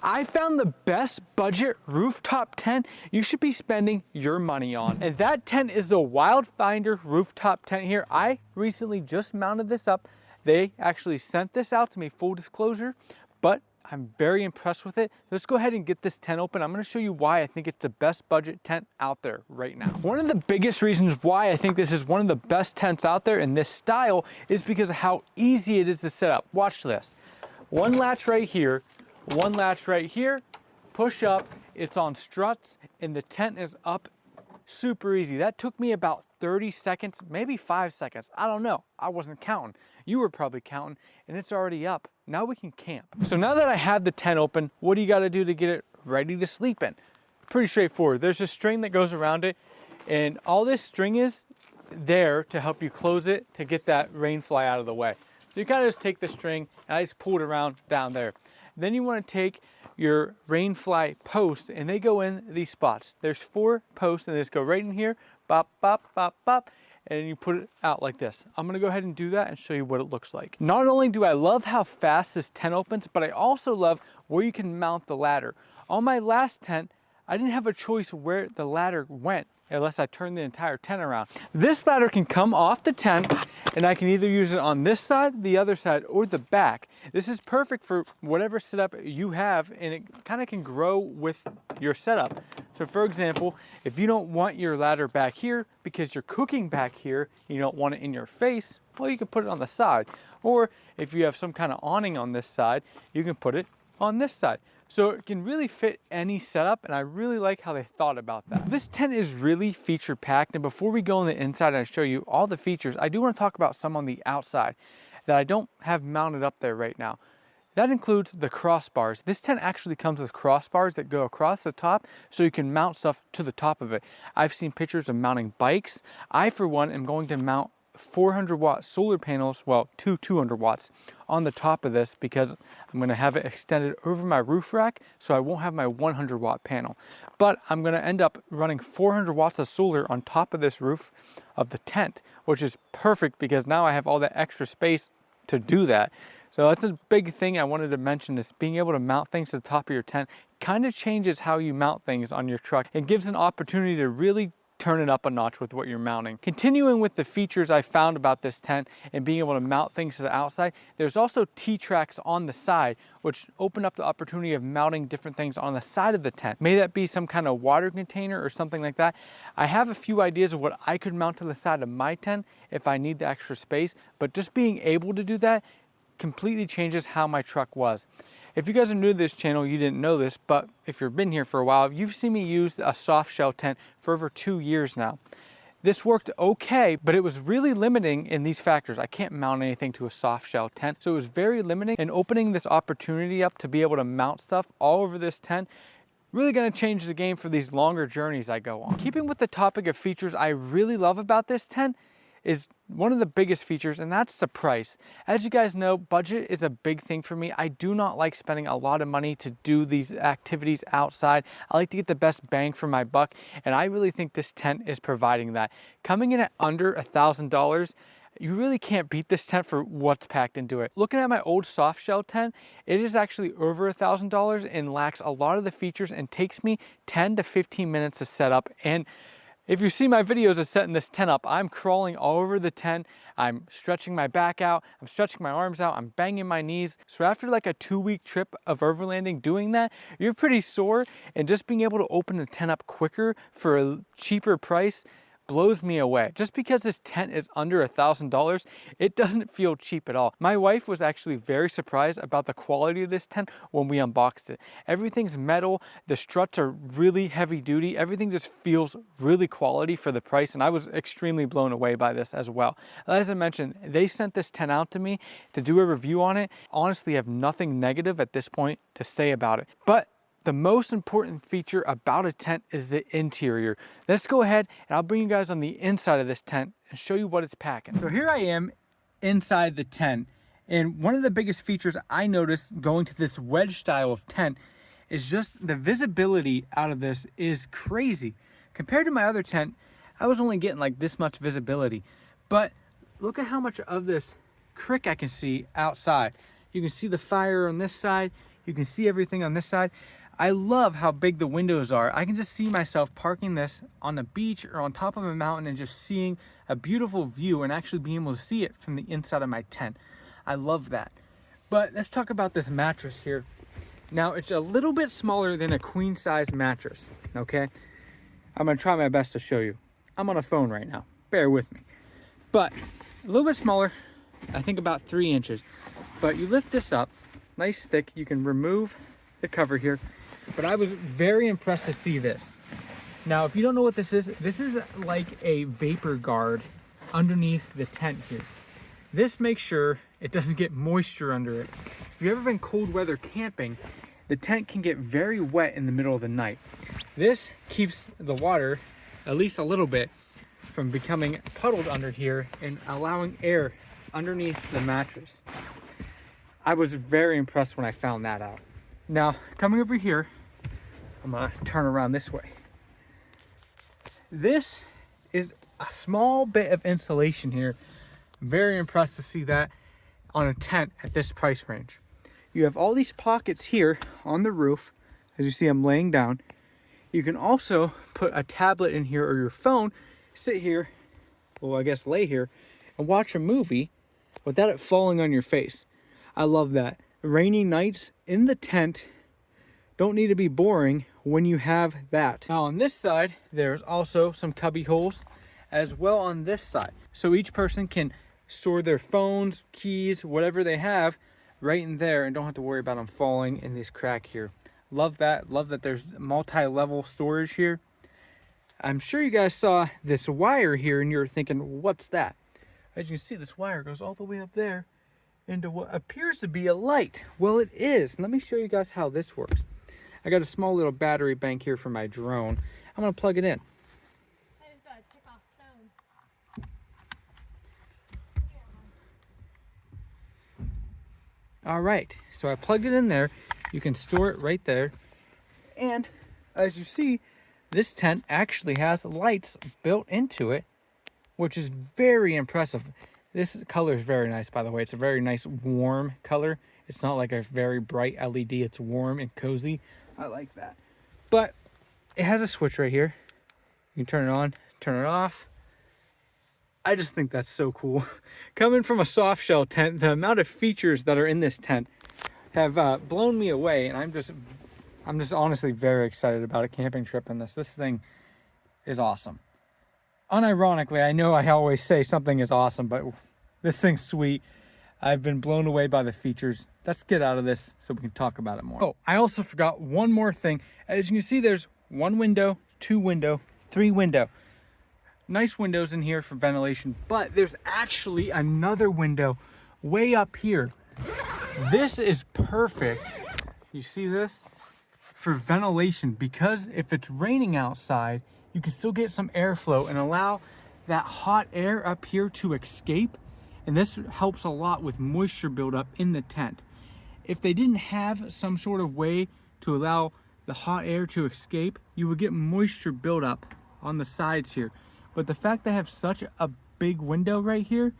I found the best budget rooftop tent you should be spending your money on. And that tent is the Wildfinder rooftop tent here. I recently just mounted this up. They actually sent this out to me, full disclosure, but I'm very impressed with it. Let's go ahead and get this tent open. I'm gonna show you why I think it's the best budget tent out there right now. One of the biggest reasons why I think this is one of the best tents out there in this style is because of how easy it is to set up. Watch this. One latch right here, one latch right here, push up, it's on struts, and the tent is up super easy. That took me about 30 seconds, maybe 5 seconds. I don't know. I wasn't counting. You were probably counting, and it's already up. Now we can camp. So now that I have the tent open, what do you got to do to get it ready to sleep in? Pretty straightforward. There's a string that goes around it, and all this string is there to help you close it to get that rain fly out of the way. So you kind of just take the string, and I just pull it around down there. Then you want to take your rain fly posts, and they go in these spots. There's 4 posts, and they just go right in here, bop, bop, bop, bop, and you put it out like this. I'm gonna go ahead and do that and show you what it looks like. Not only do I love how fast this tent opens, but I also love where you can mount the ladder. On my last tent, I didn't have a choice where the ladder went unless I turned the entire tent around. This ladder can come off the tent, and I can either use it on this side, the other side, or the back. This is perfect for whatever setup you have, and it kind of can grow with your setup. So for example, if you don't want your ladder back here because you're cooking back here, you don't want it in your face, well, you can put it on the side. Or if you have some kind of awning on this side, you can put it on this side. So it can really fit any setup, and I really like how they thought about that. This tent is really feature packed, and before we go on the inside and show you all the features, I do want to talk about some on the outside that I don't have mounted up there right now. That includes the crossbars. This tent actually comes with crossbars that go across the top so you can mount stuff to the top of it. I've seen pictures of mounting bikes. I, for one, am going to mount 400-watt solar panels, well, 200 watts on the top of this because I'm going to have it extended over my roof rack, so I won't have my 100-watt panel. But I'm going to end up running 400 watts of solar on top of this roof of the tent, which is perfect because now I have all that extra space to do that. So that's a big thing I wanted to mention, is being able to mount things to the top of your tent kind of changes how you mount things on your truck and gives an opportunity to really turn it up a notch with what you're mounting. Continuing with the features I found about this tent and being able to mount things to the outside, there's also T-tracks on the side, which open up the opportunity of mounting different things on the side of the tent. May that be some kind of water container or something like that. I have a few ideas of what I could mount to the side of my tent if I need the extra space, but just being able to do that completely changes how my truck was. If you guys are new to this channel, you didn't know this, but if you've been here for a while, you've seen me use a soft shell tent for over 2 years now. This worked okay, but it was really limiting in these factors. I can't mount anything to a soft shell tent, so it was very limiting, and opening this opportunity up to be able to mount stuff all over this tent really gonna change the game for these longer journeys I go on. Keeping with the topic of features I really love about this tent is one of the biggest features, and that's the price. As you guys know, budget is a big thing for me. I do not like spending a lot of money to do these activities outside. I like to get the best bang for my buck, and I really think this tent is providing that. Coming in at under $1,000, you really can't beat this tent for what's packed into it. Looking at my old soft shell tent, it is actually over $1,000 and lacks a lot of the features and takes me 10 to 15 minutes to set up. And if you see my videos of setting this tent up, I'm crawling all over the tent. I'm stretching my back out. I'm stretching my arms out. I'm banging my knees. So after like a 2-week trip of overlanding doing that, you're pretty sore. And just being able to open the tent up quicker for a cheaper price blows me away. Just because this tent is under $1,000, it doesn't feel cheap at all. My wife was actually very surprised about the quality of this tent when we unboxed it. Everything's metal, the struts are really heavy duty, everything just feels really quality for the price, and I was extremely blown away by this as well. As I mentioned, they sent this tent out to me to do a review on it. Honestly, I have nothing negative at this point to say about it. But the most important feature about a tent is the interior. Let's go ahead and I'll bring you guys on the inside of this tent and show you what it's packing. So here I am inside the tent, and one of the biggest features I noticed going to this wedge style of tent is just the visibility out of this is crazy. Compared to my other tent, I was only getting like this much visibility, but look at how much of this creek I can see outside. You can see the fire on this side. You can see everything on this side. I love how big the windows are. I can just see myself parking this on the beach or on top of a mountain and just seeing a beautiful view and actually being able to see it from the inside of my tent. I love that. But let's talk about this mattress here. Now, it's a little bit smaller than a queen size mattress, okay? I'm gonna try my best to show you. I'm on a phone right now, bear with me. But a little bit smaller, I think about 3 inches. But you lift this up, nice thick, you can remove the cover here. But I was very impressed to see this. Now, if you don't know what this is like a vapor guard underneath the tent here. This makes sure it doesn't get moisture under it. If you've ever been cold weather camping, the tent can get very wet in the middle of the night. This keeps the water, at least a little bit, from becoming puddled under here and allowing air underneath the mattress. I was very impressed when I found that out. Now, coming over here, I'm gonna turn around this way. This is a small bit of insulation here. I'm very impressed to see that on a tent at this price range. You have all these pockets here on the roof. As you see, I'm laying down. You can also put a tablet in here or your phone, sit here, well, I guess lay here, and watch a movie without it falling on your face. I love that. Rainy nights in the tent don't need to be boring when you have that. Now on this side, there's also some cubby holes as well on this side. So each person can store their phones, keys, whatever they have right in there and don't have to worry about them falling in this crack here. Love that. Love that there's multi-level storage here. I'm sure you guys saw this wire here and you're thinking, what's that? As you can see, this wire goes all the way up there into what appears to be a light. Well, it is. Let me show you guys how this works. I got a small little battery bank here for my drone. I'm gonna plug it in. I just gotta tick off stone. All right, so I plugged it in there. You can store it right there. And as you see, this tent actually has lights built into it, which is very impressive. This color is very nice, by the way. It's a very nice warm color. It's not like a very bright LED. It's warm and cozy. I like that. But it has a switch right here. You can turn it on, turn it off. I just think that's so cool. Coming from a soft shell tent, the amount of features that are in this tent have blown me away, and I'm just honestly very excited about a camping trip in this. This thing is awesome. Unironically, I know I always say something is awesome, but this thing's sweet. I've been blown away by the features. Let's get out of this so we can talk about it more. Oh, I also forgot one more thing. As you can see, there's 1 window, 2 window, 3 window. Nice windows in here for ventilation, but there's actually another window way up here. This is perfect. You see this? For ventilation, because if it's raining outside, you can still get some airflow and allow that hot air up here to escape. And this helps a lot with moisture buildup in the tent. If they didn't have some sort of way to allow the hot air to escape, you would get moisture buildup on the sides here. But the fact they have such a big window right here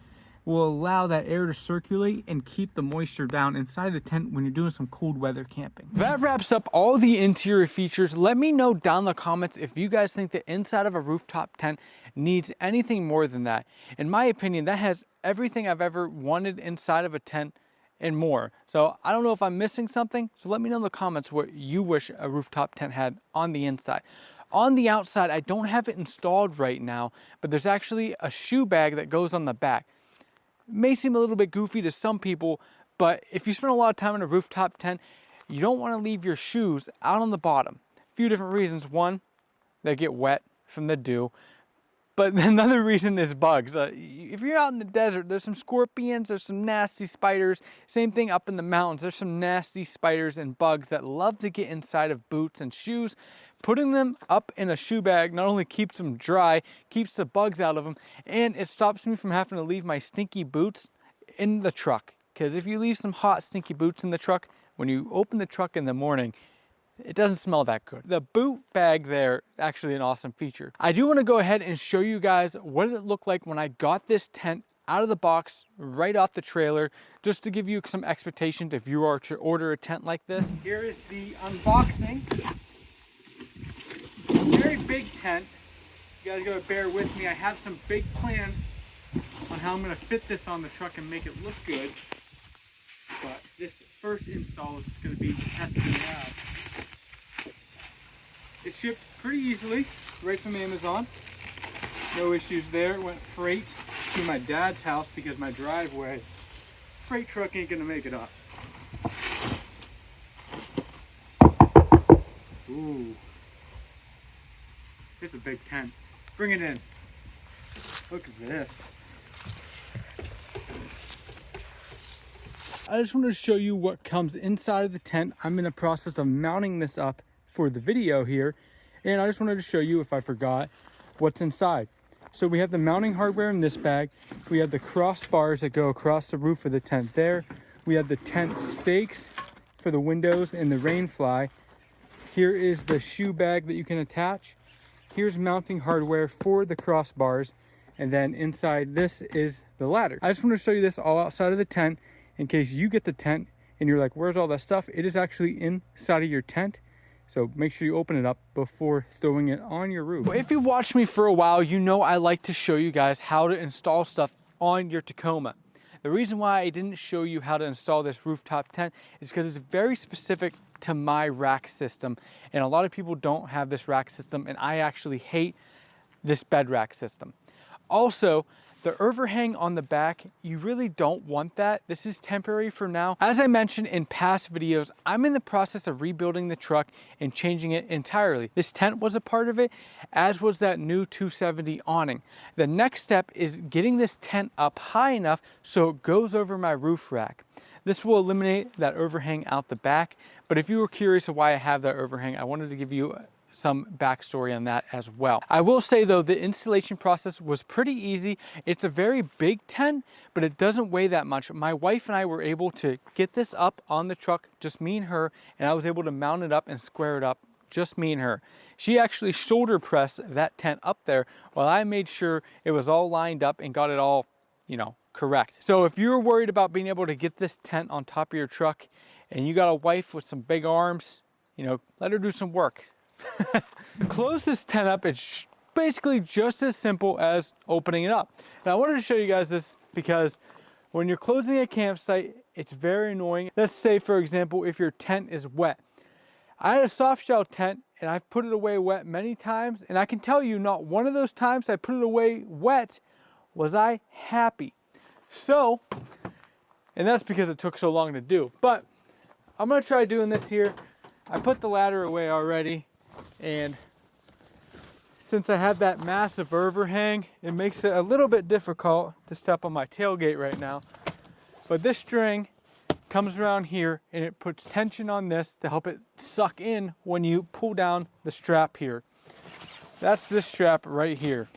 will allow that air to circulate and keep the moisture down inside the tent when you're doing some cold weather camping. That wraps up all the interior features. Let me know down in the comments if you guys think the inside of a rooftop tent needs anything more than that. In my opinion, that has everything I've ever wanted inside of a tent and more. So I don't know if I'm missing something, so let me know in the comments what you wish a rooftop tent had on the inside. On the outside, I don't have it installed right now, but there's actually a shoe bag that goes on the back. It may seem a little bit goofy to some people, but if you spend a lot of time in a rooftop tent, you don't want to leave your shoes out on the bottom. A few different reasons. One, they get wet from the dew. But another reason is bugs. If you're out in the desert, there's some scorpions, there's some nasty spiders. Same thing up in the mountains. There's some nasty spiders and bugs that love to get inside of boots and shoes. Putting them up in a shoe bag not only keeps them dry, keeps the bugs out of them, and it stops me from having to leave my stinky boots in the truck. Because if you leave some hot, stinky boots in the truck, when you open the truck in the morning, it doesn't smell that good. The boot bag there, actually an awesome feature. I do want to go ahead and show you guys what it looked like when I got this tent out of the box, right off the trailer, just to give you some expectations if you are to order a tent like this. Here is the unboxing. Very big tent. You guys gotta bear with me. I have some big plans on how I'm gonna fit this on the truck and make it look good. But this first install is gonna be testing it out. It shipped pretty easily, right from Amazon. No issues there. It went freight to my dad's house because my driveway freight truck ain't gonna make it up. Ooh. It's a big tent. Bring it in. Look at this. I just wanted to show you what comes inside of the tent. I'm in the process of mounting this up for the video here, and I just wanted to show you, if I forgot, what's inside. So we have the mounting hardware in this bag. We have the crossbars that go across the roof of the tent there. We have the tent stakes for the windows and the rain fly. Here is the shoe bag that you can attach. Here's mounting hardware for the crossbars. And then inside this is the ladder. I just want to show you this all outside of the tent in case you get the tent and you're like, where's all that stuff? It is actually inside of your tent. So make sure you open it up before throwing it on your roof. If you've watched me for a while, you know I like to show you guys how to install stuff on your Tacoma. The reason why I didn't show you how to install this rooftop tent is because it's very specific to my rack system. And a lot of people don't have this rack system, and I actually hate this bed rack system. Also, the overhang on the back, you really don't want that. This is temporary for now. As I mentioned in past videos, I'm in the process of rebuilding the truck and changing it entirely. This tent was a part of it, as was that new 270 awning. The next step is getting this tent up high enough so it goes over my roof rack. This will eliminate that overhang out the back. But if you were curious of why I have that overhang, I wanted to give you some backstory on that as well. I will say though, the installation process was pretty easy. It's a very big tent, but it doesn't weigh that much. My wife and I were able to get this up on the truck, just me and her, and I was able to mount it up and square it up, just me and her. She actually shoulder pressed that tent up there while I made sure it was all lined up and got it all, correct. So if you're worried about being able to get this tent on top of your truck and you got a wife with some big arms, let her do some work. To close this tent up, it's basically just as simple as opening it up. Now I wanted to show you guys this because when you're closing a campsite, it's very annoying. Let's say, for example, if your tent is wet. I had a soft shell tent and I've put it away wet many times, and I can tell you not one of those times I put it away wet was I happy. So, and that's because it took so long to do. But I'm gonna try doing this here. I put the ladder away already. And since I have that massive overhang, it makes it a little bit difficult to step on my tailgate right now. But this string comes around here and it puts tension on this to help it suck in when you pull down the strap here. That's this strap right here.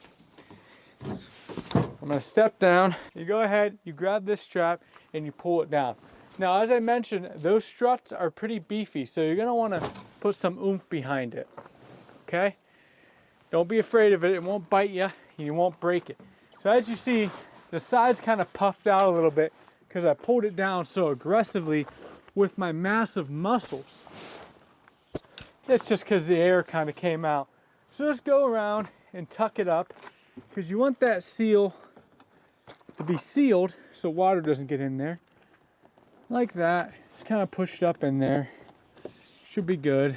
I'm gonna step down. You go ahead, you grab this strap and you pull it down. Now, as I mentioned, those struts are pretty beefy, so you're gonna wanna put some oomph behind it, okay? Don't be afraid of it. It won't bite you and you won't break it. So as you see, the sides kind of puffed out a little bit because I pulled it down so aggressively with my massive muscles. That's just because the air kind of came out. So just go around and tuck it up because you want that seal to be sealed so water doesn't get in there. Like that. Just kind of push it up in there. Should be good.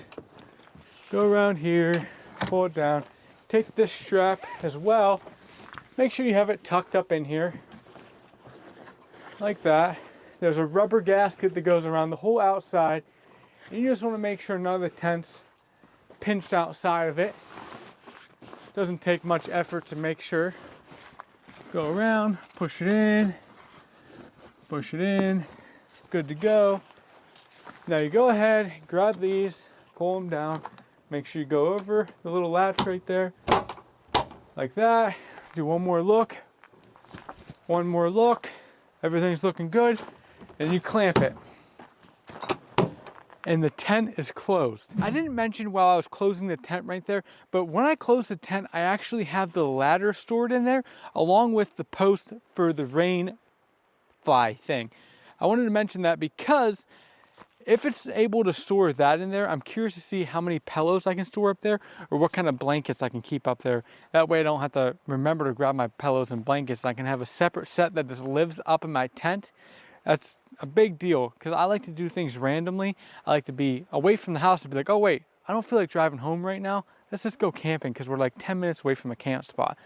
Go around here, pull it down. Take this strap as well. Make sure you have it tucked up in here. Like that. There's a rubber gasket that goes around the whole outside. And you just want to make sure none of the tent's pinched outside of it. Doesn't take much effort to make sure. Go around, push it in, push it in. Good to go. Now you go ahead, grab these, pull them down. Make sure you go over the little latch right there. Like that. Do one more look. One more look. Everything's looking good. And you clamp it. and the tent is closed. I didn't mention while I was closing the tent right there, but when I close the tent, I actually have the ladder stored in there along with the post for the rain fly thing. I wanted to mention that because if it's able to store that in there, I'm curious to see how many pillows I can store up there or what kind of blankets I can keep up there. That way I don't have to remember to grab my pillows and blankets. I can have a separate set that just lives up in my tent. That's a big deal because I like to do things randomly. I like to be away from the house and be like, oh wait, I don't feel like driving home right now. Let's just go camping because we're like 10 minutes away from a camp spot.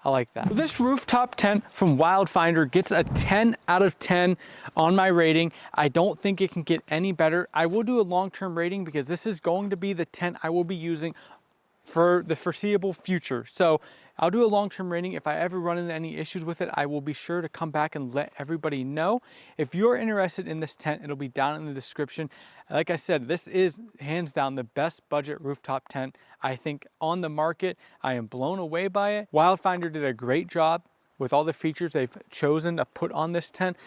I like that. This rooftop tent from Wildfinder gets a 10 out of 10 on my rating. I don't think it can get any better. I will do a long-term rating because this is going to be the tent I will be using for the foreseeable future. So I'll do a long-term rating. If I ever run into any issues with it, I will be sure to come back and let everybody know. If you're interested in this tent, it'll be down in the description. Like I said, this is hands down the best budget rooftop tent I think on the market. I am blown away by it. Wildfinder did a great job with all the features they've chosen to put on this tent.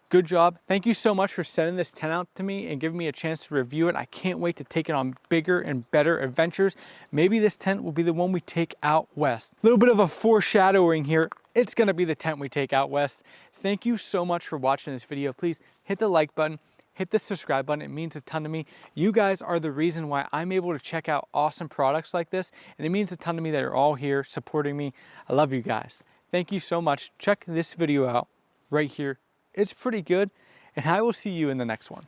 Good job. Thank you so much for sending this tent out to me and giving me a chance to review it. I can't wait to take it on bigger and better adventures. Maybe this tent will be the one we take out west. A little bit of a foreshadowing here. It's gonna be the tent we take out west. Thank you so much for watching this video. Please hit the like button, hit the subscribe button. It means a ton to me. You guys are the reason why I'm able to check out awesome products like this. And it means a ton to me that you're all here supporting me. I love you guys. Thank you so much. Check this video out right here. It's pretty good, and I will see you in the next one.